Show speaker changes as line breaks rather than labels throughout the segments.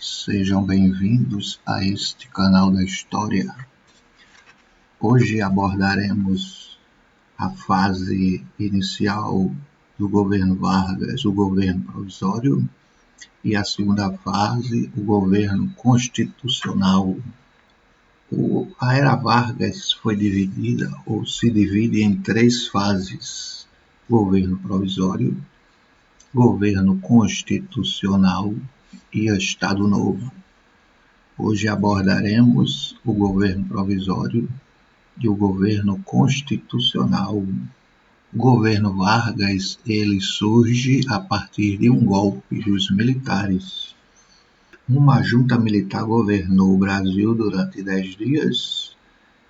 Sejam bem-vindos a este canal da História. Hoje abordaremos a fase inicial do governo Vargas, o governo provisório, e a segunda fase, o governo constitucional. A era Vargas foi dividida ou se divide em 3 fases: governo provisório, governo constitucional e Estado Novo. Hoje abordaremos o governo provisório e o governo constitucional. O governo Vargas, ele surge a partir de um golpe dos militares. Uma junta militar governou o Brasil durante 10 dias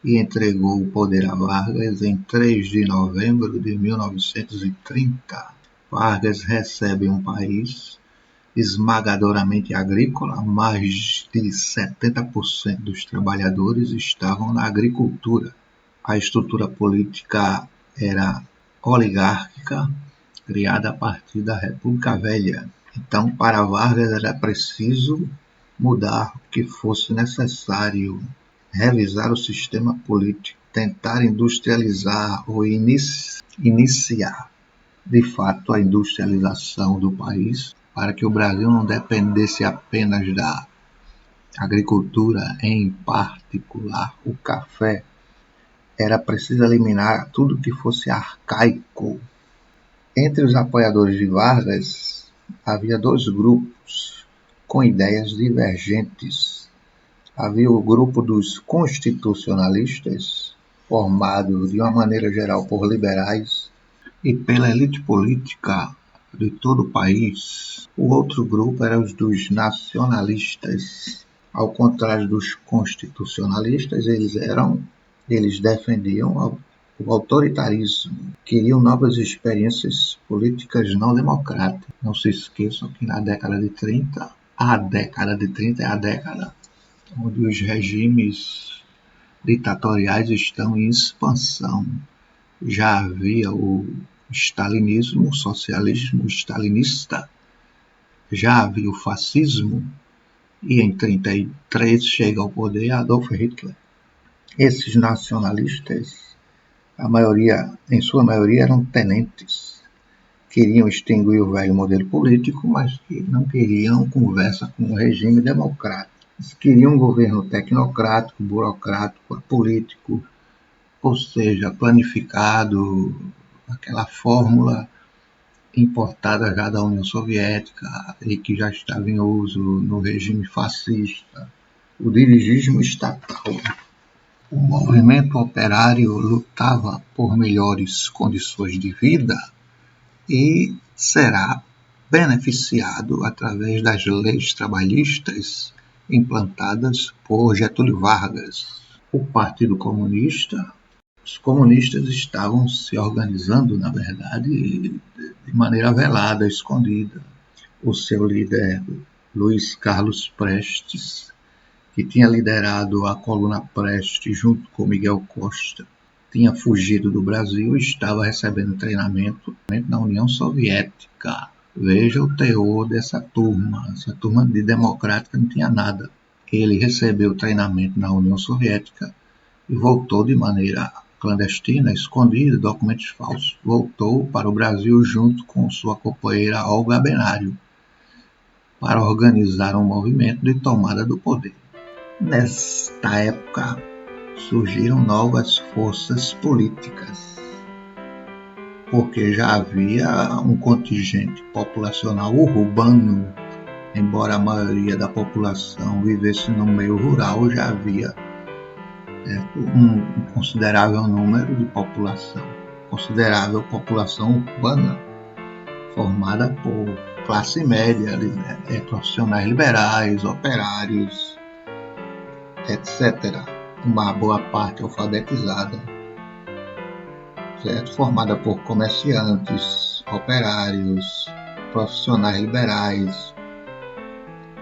e entregou o poder a Vargas em 3 de novembro de 1930. Vargas recebe um país esmagadoramente agrícola, mais de 70% dos trabalhadores estavam na agricultura. A estrutura política era oligárquica, criada a partir da República Velha. Então, para Vargas era preciso mudar o que fosse necessário, revisar o sistema político, tentar industrializar ou iniciar, de fato, a industrialização do país, para que o Brasil não dependesse apenas da agricultura, em particular o café. Era preciso eliminar tudo que fosse arcaico. Entre os apoiadores de Vargas, havia 2 grupos com ideias divergentes. Havia o grupo dos constitucionalistas, formado de uma maneira geral por liberais e pela elite política de todo o país. O outro grupo era os dos nacionalistas. Ao contrário dos constitucionalistas, eles defendiam o autoritarismo, queriam novas experiências políticas não democráticas. Não se esqueçam que na década de 30, a década de 30 é a década onde os regimes ditatoriais estão em expansão. Já havia o stalinismo, o socialismo stalinista, já havia o fascismo, e em 1933 chega ao poder Adolf Hitler. Esses nacionalistas, em sua maioria eram tenentes, queriam extinguir o velho modelo político, mas que não queriam conversa com o regime democrático. Eles queriam um governo tecnocrático, burocrático, político, ou seja, planificado, aquela fórmula importada já da União Soviética e que já estava em uso no regime fascista, o dirigismo estatal. O movimento operário lutava por melhores condições de vida e será beneficiado através das leis trabalhistas implantadas por Getúlio Vargas. O Partido Comunista, os comunistas estavam se organizando, na verdade, de maneira velada, escondida. O seu líder, Luiz Carlos Prestes, que tinha liderado a coluna Prestes junto com Miguel Costa, tinha fugido do Brasil e estava recebendo treinamento na União Soviética. Veja o teor dessa turma. Essa turma de democrática não tinha nada. Ele recebeu treinamento na União Soviética e voltou de maneira clandestina, escondida, documentos falsos. Voltou para o Brasil junto com sua companheira Olga Benário para organizar um movimento de tomada do poder. Nesta época surgiram novas forças políticas, porque já havia um contingente populacional urbano. Embora a maioria da população vivesse no meio rural, já havia um considerável número de população, considerável população urbana, formada por classe média, profissionais liberais, operários, etc. Uma boa parte alfabetizada, certo? Formada por comerciantes, operários, profissionais liberais,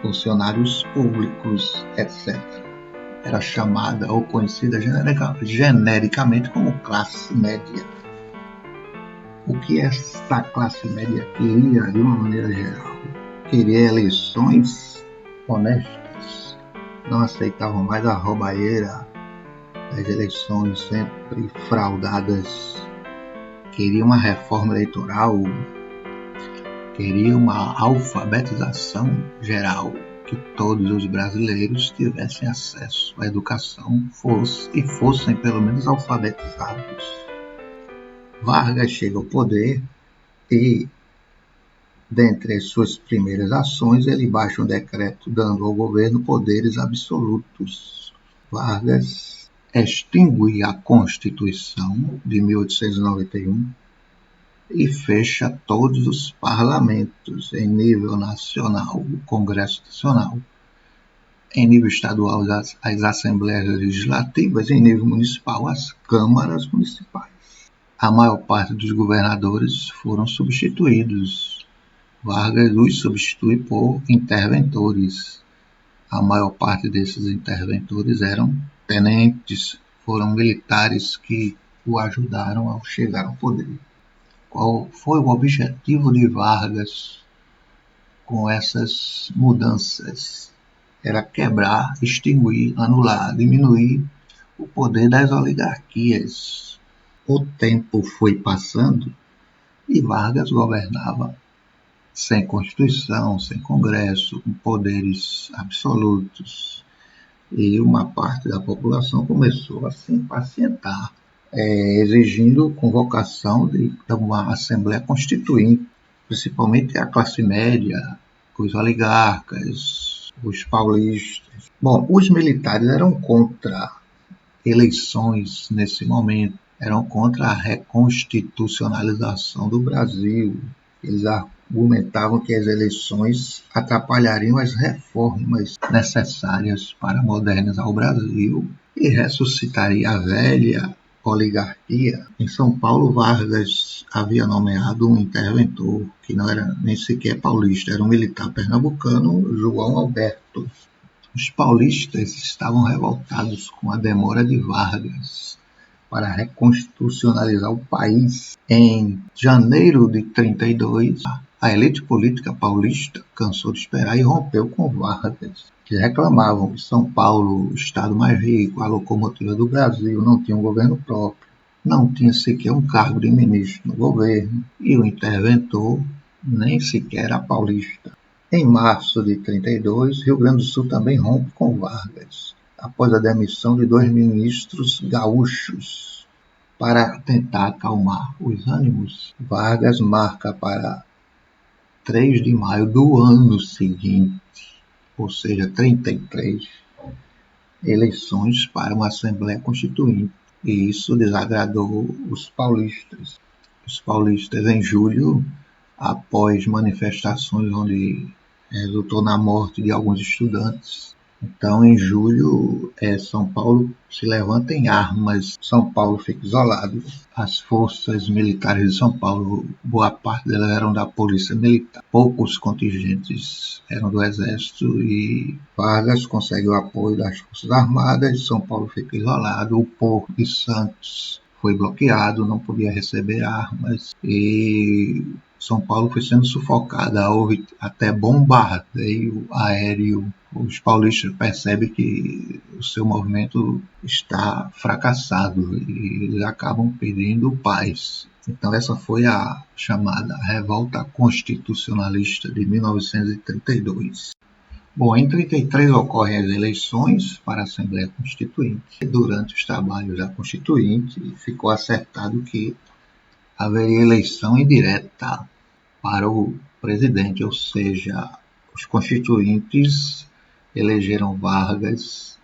funcionários públicos, etc. Era chamada ou conhecida genericamente como classe média. O que essa classe média queria, de uma maneira geral? Queria eleições honestas, não aceitavam mais a roubalheira das eleições sempre fraudadas, queriam uma reforma eleitoral, queriam uma alfabetização geral, que todos os brasileiros tivessem acesso à educação e fossem pelo menos alfabetizados. Vargas chega ao poder e, dentre as suas primeiras ações, ele baixa um decreto dando ao governo poderes absolutos. Vargas extingue a Constituição de 1891 e fecha todos os parlamentos em nível nacional, o Congresso Nacional, em nível estadual as assembleias legislativas, em nível municipal as câmaras municipais. A maior parte dos governadores foram substituídos. Vargas os substitui por interventores. A maior parte desses interventores eram tenentes, foram militares que o ajudaram ao chegar ao poder. Qual foi o objetivo de Vargas com essas mudanças? Era quebrar, extinguir, anular, diminuir o poder das oligarquias. O tempo foi passando e Vargas governava sem Constituição, sem Congresso, com poderes absolutos. E uma parte da população começou a se impacientar, exigindo convocação de uma Assembleia Constituinte, principalmente a classe média, os oligarcas, os paulistas. Bom, os militares eram contra eleições nesse momento, eram contra a reconstitucionalização do Brasil. Eles argumentavam que as eleições atrapalhariam as reformas necessárias para modernizar o Brasil e ressuscitaria a velha oligarquia. Em São Paulo, Vargas havia nomeado um interventor que não era nem sequer paulista, era um militar pernambucano, João Alberto. Os paulistas estavam revoltados com a demora de Vargas para reconstitucionalizar o país. Em janeiro de 32, a elite política paulista cansou de esperar e rompeu com Vargas, que reclamavam que São Paulo, o estado mais rico, a locomotiva do Brasil, não tinha um governo próprio, não tinha sequer um cargo de ministro no governo, e o interventor nem sequer era paulista. Em março de 32, Rio Grande do Sul também rompe com Vargas, após a demissão de 2 ministros gaúchos. Para tentar acalmar os ânimos, Vargas marca para 3 de maio do ano seguinte, ou seja, 33, eleições para uma Assembleia Constituinte. E isso desagradou os paulistas. Os paulistas, em julho, após manifestações onde resultou na morte de alguns estudantes. Então, em julho, São Paulo se levanta em armas, São Paulo fica isolado. As forças militares de São Paulo, boa parte delas eram da polícia militar. Poucos contingentes eram do exército e Vargas consegue o apoio das forças armadas, São Paulo fica isolado. O porto de Santos foi bloqueado, não podia receber armas e São Paulo foi sendo sufocada, houve até bombardeio aéreo. Os paulistas percebem que o seu movimento está fracassado e eles acabam pedindo paz. Então essa foi a chamada Revolta Constitucionalista de 1932. Bom, em 1933 ocorrem as eleições para a Assembleia Constituinte. Durante os trabalhos da Constituinte ficou acertado que haveria eleição indireta para o presidente, ou seja, os constituintes elegeram Vargas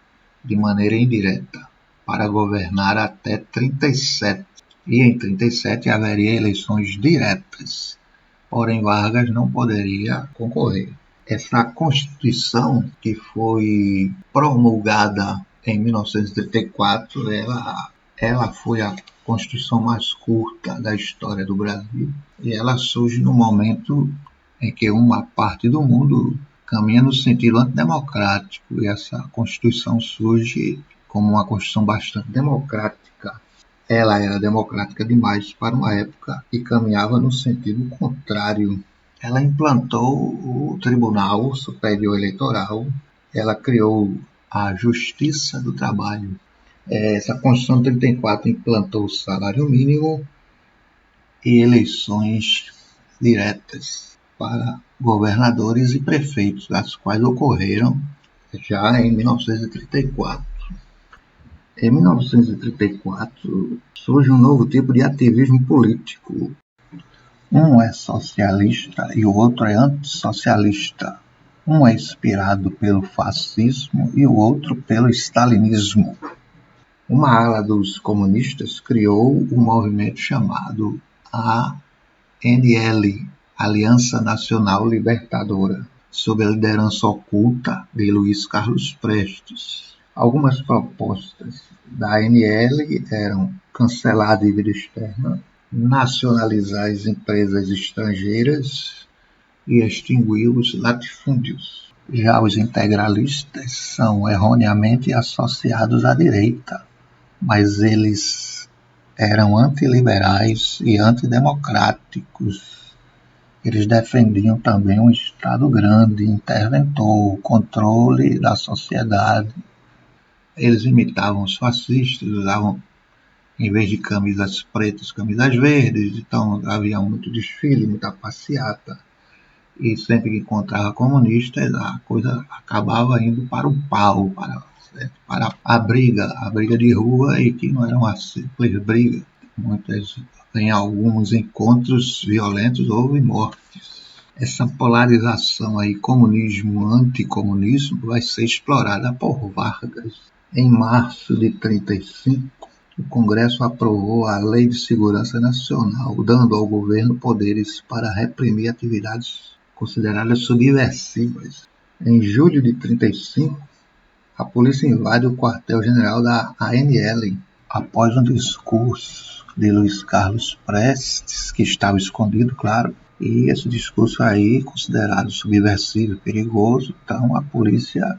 de maneira indireta para governar até 37. E em 37 haveria eleições diretas, porém Vargas não poderia concorrer. Essa Constituição, que foi promulgada em 1934, ela foi a Constituição mais curta da história do Brasil e ela surge no momento em que uma parte do mundo caminha no sentido antidemocrático e essa Constituição surge como uma Constituição bastante democrática. Ela era democrática demais para uma época e caminhava no sentido contrário Ela implantou o Tribunal Superior Eleitoral, ela criou a Justiça do Trabalho. Essa Constituição de 34 implantou o salário mínimo e eleições diretas para governadores e prefeitos, as quais ocorreram já em 1934. Em 1934 surge um novo tipo de ativismo político. Um é socialista e o outro é antissocialista. Um é inspirado pelo fascismo e o outro pelo stalinismo. Uma ala dos comunistas criou um movimento chamado ANL, Aliança Nacional Libertadora, sob a liderança oculta de Luiz Carlos Prestes. Algumas propostas da ANL eram cancelar a dívida externa, nacionalizar as empresas estrangeiras e extinguir os latifúndios. Já os integralistas são erroneamente associados à direita, mas eles eram antiliberais e antidemocráticos. Eles defendiam também um Estado grande, interventor, o controle da sociedade. Eles imitavam os fascistas, usavam, em vez de camisas pretas, camisas verdes. Então havia muito desfile, muita passeata. E sempre que encontrava comunistas, a coisa acabava indo para o pau, para a briga de rua, e que não era uma simples briga. Em alguns encontros violentos houve mortes. Essa polarização aí, comunismo-anticomunismo, vai ser explorada por Vargas. Em março de 1935, o Congresso aprovou a Lei de Segurança Nacional, dando ao governo poderes para reprimir atividades consideradas subversivas. Em julho de 1935, a polícia invade o quartel-general da ANL. Após um discurso de Luiz Carlos Prestes, que estava escondido, claro, e esse discurso aí, considerado subversivo e perigoso, então a polícia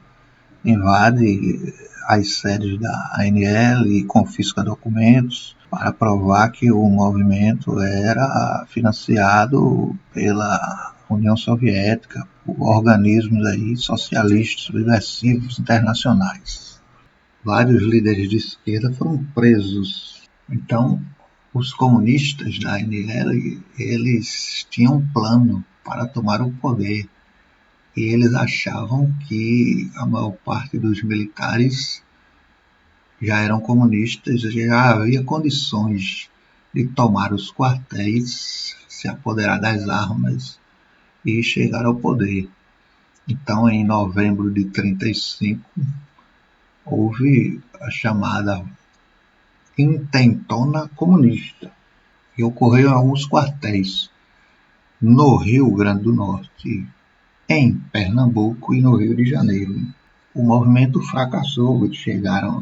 invade as sedes da ANL e confisca documentos para provar que o movimento era financiado pela União Soviética, por organismos aí socialistas subversivos internacionais. Vários líderes de esquerda foram presos. Então, os comunistas da ANL, eles tinham um plano para tomar o poder. E eles achavam que a maior parte dos militares já eram comunistas, já havia condições de tomar os quartéis, se apoderar das armas e chegar ao poder. Então, em novembro de 1935, houve a chamada Intentona Comunista, que ocorreu em alguns quartéis no Rio Grande do Norte, em Pernambuco e no Rio de Janeiro. O movimento fracassou,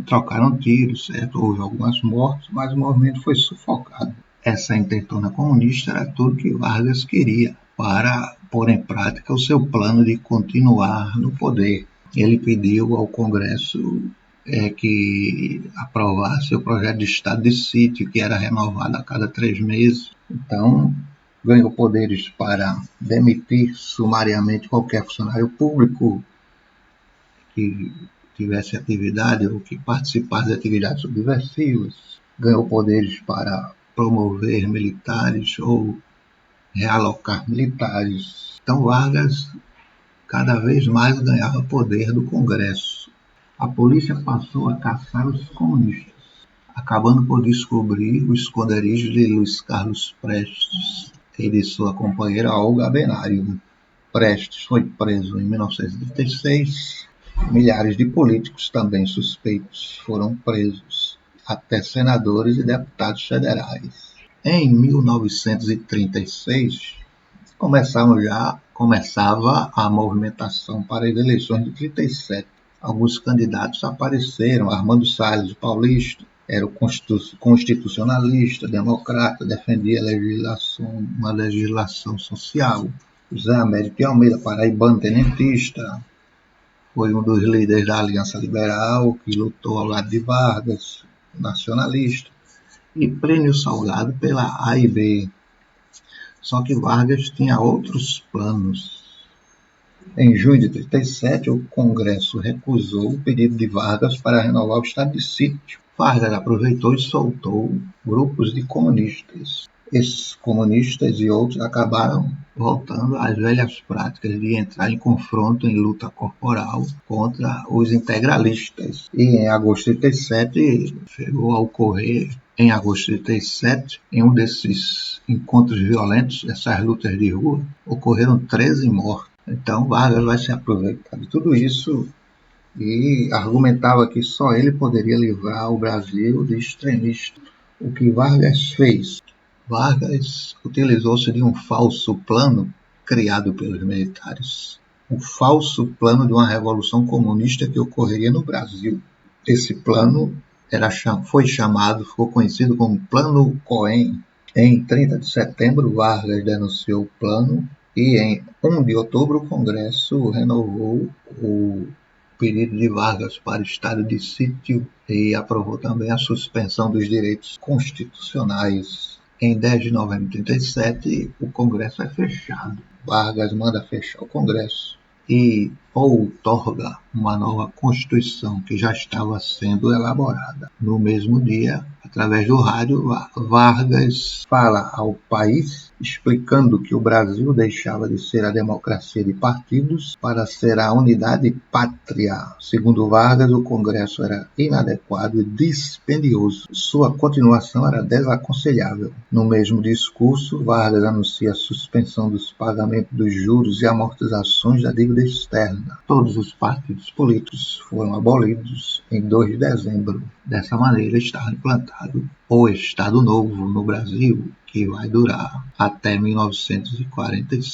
trocaram tiros, certo? Houve algumas mortes, mas o movimento foi sufocado. Essa intentona comunista era tudo que Vargas queria para pôr em prática o seu plano de continuar no poder. Ele pediu ao Congresso que aprovasse o projeto de estado de sítio, que era renovado a cada 3 meses. Então, ganhou poderes para demitir sumariamente qualquer funcionário público que tivesse atividade ou que participasse de atividades subversivas. Ganhou poderes para promover militares ou realocar militares. Então Vargas cada vez mais ganhava poder do Congresso. A polícia passou a caçar os comunistas, acabando por descobrir o esconderijo de Luiz Carlos Prestes e de sua companheira Olga Benário. Prestes foi preso em 1936. Milhares de políticos também suspeitos foram presos, até senadores e deputados federais. Em 1936, começava a movimentação para as eleições de 1937. Alguns candidatos apareceram. Armando Salles, o paulista, era o constitucionalista, democrata, defendia uma legislação social. José Américo de Almeida, paraibano, tenentista, foi um dos líderes da Aliança Liberal, que lutou ao lado de Vargas, nacionalista, e Plínio Salgado pela AIB. Só que Vargas tinha outros planos. Em junho de 1937, o Congresso recusou o pedido de Vargas para renovar o estado de sítio. Vargas aproveitou e soltou grupos de comunistas. Esses comunistas e outros acabaram voltando às velhas práticas de entrar em confronto, em luta corporal contra os integralistas. E em agosto de 1937, chegou a ocorrer, em agosto de 1937, em um desses encontros violentos, essas lutas de rua, ocorreram 13 mortos. Então Vargas vai se aproveitar de tudo isso e argumentava que só ele poderia livrar o Brasil de extremistas. O que Vargas fez? Vargas utilizou-se de um falso plano criado pelos militares. Um falso plano de uma revolução comunista que ocorreria no Brasil. Esse plano ficou conhecido como Plano Cohen. Em 30 de setembro, Vargas denunciou o plano e em 1 de outubro o Congresso renovou o pedido de Vargas para estado de sítio e aprovou também a suspensão dos direitos constitucionais. Em 10 de novembro de 1937, o Congresso é fechado. Vargas manda fechar o Congresso e outorga uma nova Constituição que já estava sendo elaborada. No mesmo dia, através do rádio, Vargas fala ao país explicando que o Brasil deixava de ser a democracia de partidos para ser a unidade pátria. Segundo Vargas, o Congresso era inadequado e dispendioso. Sua continuação era desaconselhável. No mesmo discurso, Vargas anuncia a suspensão dos pagamentos dos juros e amortizações da dívida externa. Todos os partidos políticos foram abolidos em 2 de dezembro. Dessa maneira, estava implantado o Estado Novo no Brasil, que vai durar até 1945.